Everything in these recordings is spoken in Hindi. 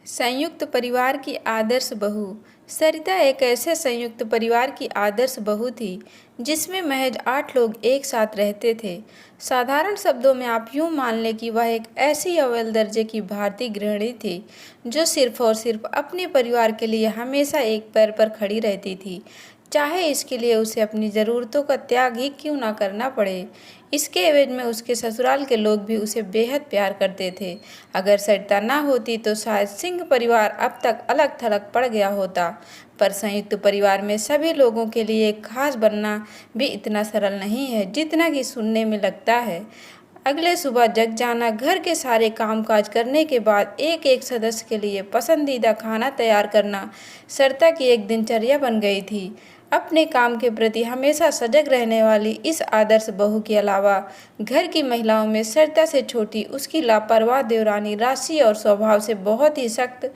संयुक्त परिवार की आदर्श बहू। सरिता एक ऐसे संयुक्त परिवार की आदर्श बहू थी जिसमें महज 8 लोग एक साथ रहते थे। साधारण शब्दों में आप यूँ मान लें कि वह एक ऐसी अव्वल दर्जे की भारतीय गृहिणी थी जो सिर्फ और सिर्फ अपने परिवार के लिए हमेशा एक पैर पर खड़ी रहती थी, चाहे इसके लिए उसे अपनी ज़रूरतों का त्याग ही क्यों ना करना पड़े। इसके एवज में उसके ससुराल के लोग भी उसे बेहद प्यार करते थे। अगर सरिता ना होती तो शायद सिंह परिवार अब तक अलग थलग पड़ गया होता। पर संयुक्त परिवार में सभी लोगों के लिए एक खास बनना भी इतना सरल नहीं है जितना कि सुनने में लगता है। अगले सुबह जग जाना, घर के सारे कामकाज करने के बाद एक एक सदस्य के लिए पसंदीदा खाना तैयार करना सरिता की एक दिनचर्या बन गई थी। अपने काम के प्रति हमेशा सजग रहने वाली इस आदर्श बहू के अलावा घर की महिलाओं में सरिता से छोटी उसकी लापरवाह देवरानी राशि और स्वभाव से बहुत ही सख्त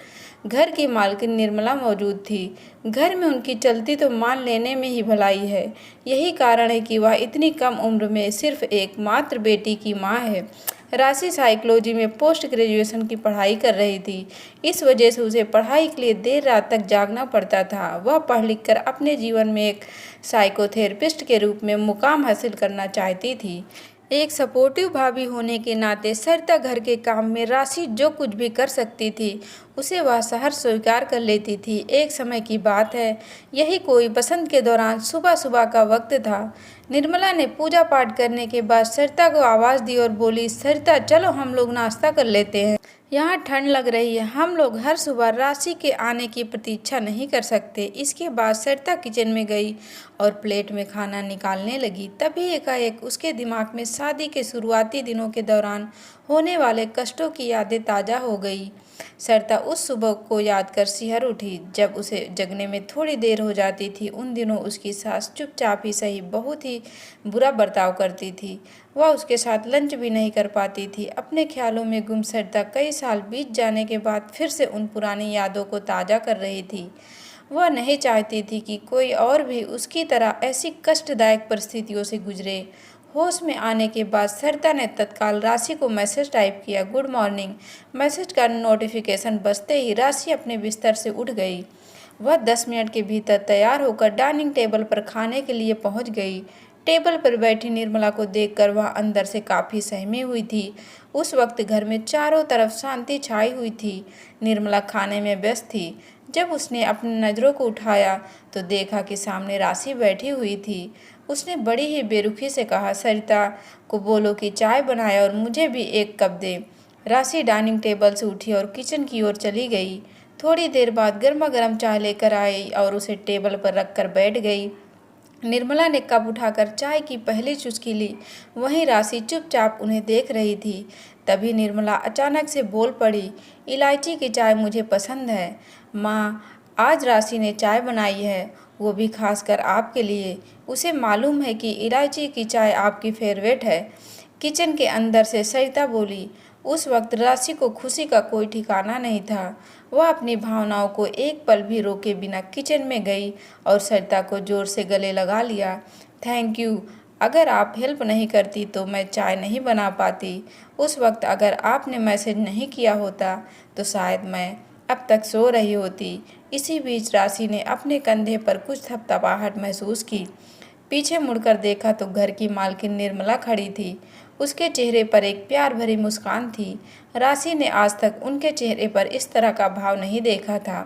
घर की मालकिन निर्मला मौजूद थी। घर में उनकी चलती तो मान लेने में ही भलाई है। यही कारण है कि वह इतनी कम उम्र में सिर्फ एकमात्र बेटी की माँ है। राशि साइकोलॉजी में पोस्ट ग्रेजुएशन की पढ़ाई कर रही थी। इस वजह से उसे पढ़ाई के लिए देर रात तक जागना पड़ता था। वह पढ़ लिख कर अपने जीवन में एक साइकोथेरेपिस्ट के रूप में मुकाम हासिल करना चाहती थी। एक सपोर्टिव भाभी होने के नाते सरिता घर के काम में राशि जो कुछ भी कर सकती थी उसे वह सहर्ष स्वीकार कर लेती थी। एक समय की बात है, यही कोई बसंत के दौरान सुबह सुबह का वक्त था। निर्मला ने पूजा पाठ करने के बाद सरिता को आवाज़ दी और बोली, सरिता चलो हम लोग नाश्ता कर लेते हैं, यहाँ ठंड लग रही है। हम लोग हर सुबह राशि के आने की प्रतीक्षा नहीं कर सकते। इसके बाद सरिता किचन में गई और प्लेट में खाना निकालने लगी। तभी एकाएक उसके दिमाग में शादी के शुरुआती दिनों के दौरान होने वाले कष्टों की यादें ताज़ा हो गई। सरिता उस सुबह को याद कर सिहर उठी जब उसे जगने में थोड़ी देर हो जाती थी। उन दिनों उसकी सास चुपचाप ही सही बहुत ही बुरा बर्ताव करती थी। वह उसके साथ लंच भी नहीं कर पाती थी। अपने ख्यालों में गुम सरिता कई साल बीत जाने के बाद फिर से उन पुरानी यादों को ताज़ा कर रही थी। वह नहीं चाहती थी कि कोई और भी उसकी तरह ऐसी कष्टदायक परिस्थितियों से गुजरे। होश में आने के बाद सरिता ने तत्काल राशि को मैसेज टाइप किया, गुड मॉर्निंग। मैसेज का नोटिफिकेशन बजते ही राशि अपने बिस्तर से उठ गई। वह 10 मिनट के भीतर तैयार होकर डाइनिंग टेबल पर खाने के लिए पहुंच गई। टेबल पर बैठी निर्मला को देखकर वह अंदर से काफ़ी सहमी हुई थी। उस वक्त घर में चारों तरफ शांति छाई हुई थी। निर्मला खाने में व्यस्त थी। जब उसने अपनी नज़रों को उठाया तो देखा कि सामने राशि बैठी हुई थी। उसने बड़ी ही बेरुखी से कहा, सरिता को बोलो कि चाय बनाए और मुझे भी एक कप दे। राशि डाइनिंग टेबल से उठी और किचन की ओर चली गई। थोड़ी देर बाद गर्मा गर्म चाय लेकर आई और उसे टेबल पर रखकर बैठ गई। निर्मला ने कप उठाकर चाय की पहली चुस्की ली। वहीं राशि चुपचाप उन्हें देख रही थी। तभी निर्मला अचानक से बोल पड़ी, इलायची की चाय मुझे पसंद है। माँ, आज राशि ने चाय बनाई है, वो भी खासकर आपके लिए। उसे मालूम है कि इलायची की चाय आपकी फेवरेट है। किचन के अंदर से सरिता बोली। उस वक्त राशि को खुशी का कोई ठिकाना नहीं था। वह अपनी भावनाओं को एक पल भी रोके बिना किचन में गई और सरिता को जोर से गले लगा लिया। थैंक यू, अगर आप हेल्प नहीं करती तो मैं चाय नहीं बना पाती। उस वक्त अगर आपने मैसेज नहीं किया होता तो शायद मैं अब तक सो रही होती। इसी बीच राशि ने अपने कंधे पर कुछ थपथपाहट महसूस की। पीछे मुड़कर देखा तो घर की मालकिन निर्मला खड़ी थी। उसके चेहरे पर एक प्यार भरी मुस्कान थी। राशि ने आज तक उनके चेहरे पर इस तरह का भाव नहीं देखा था।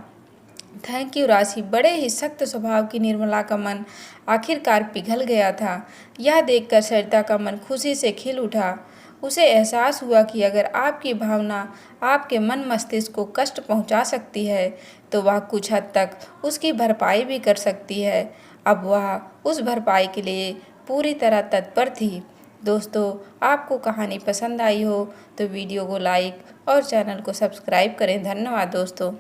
थैंक यू राशि। बड़े ही सख्त स्वभाव की निर्मला का मन आखिरकार पिघल गया था। यह देखकर सरिता का मन खुशी से खिल उठा। उसे एहसास हुआ कि अगर आपकी भावना आपके मन मस्तिष्क को कष्ट पहुंचा सकती है तो वह कुछ हद तक उसकी भरपाई भी कर सकती है। अब वह उस भरपाई के लिए पूरी तरह तत्पर थी। दोस्तों, आपको कहानी पसंद आई हो तो वीडियो को लाइक और चैनल को सब्सक्राइब करें। धन्यवाद दोस्तों।